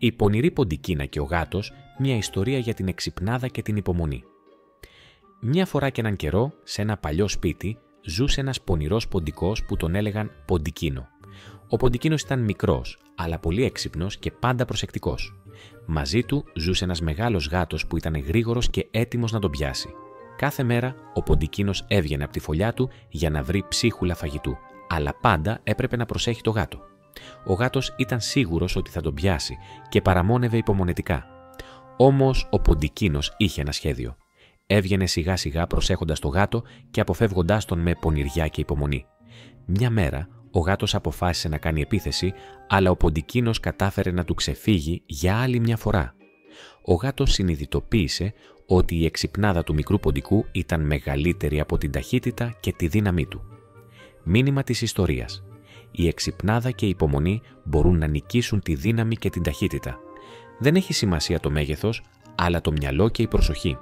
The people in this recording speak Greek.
Η πονηρή Ποντικίνα και ο γάτος, μια ιστορία για την εξυπνάδα και την υπομονή. Μια φορά και έναν καιρό, σε ένα παλιό σπίτι, ζούσε ένας πονηρός ποντικός που τον έλεγαν Ποντικίνο. Ο Ποντικίνος ήταν μικρός, αλλά πολύ έξυπνος και πάντα προσεκτικός. Μαζί του ζούσε ένας μεγάλος γάτος που ήταν γρήγορος και έτοιμος να τον πιάσει. Κάθε μέρα ο Ποντικίνος έβγαινε από τη φωλιά του για να βρει ψίχουλα φαγητού, αλλά πάντα έπρεπε να προσέχει το γάτο. Ο γάτος ήταν σίγουρος ότι θα τον πιάσει και παραμόνευε υπομονετικά. Όμως ο Ποντικίνος είχε ένα σχέδιο. Έβγαινε σιγά σιγά προσέχοντας το γάτο και αποφεύγοντάς τον με πονηριά και υπομονή. Μια μέρα ο γάτος αποφάσισε να κάνει επίθεση, αλλά ο Ποντικίνος κατάφερε να του ξεφύγει για άλλη μια φορά. Ο γάτος συνειδητοποίησε ότι η εξυπνάδα του μικρού ποντικού ήταν μεγαλύτερη από την ταχύτητα και τη δύναμή του. Μήνυμα της ιστορίας. Η εξυπνάδα και η υπομονή μπορούν να νικήσουν τη δύναμη και την ταχύτητα. Δεν έχει σημασία το μέγεθος, αλλά το μυαλό και η προσοχή.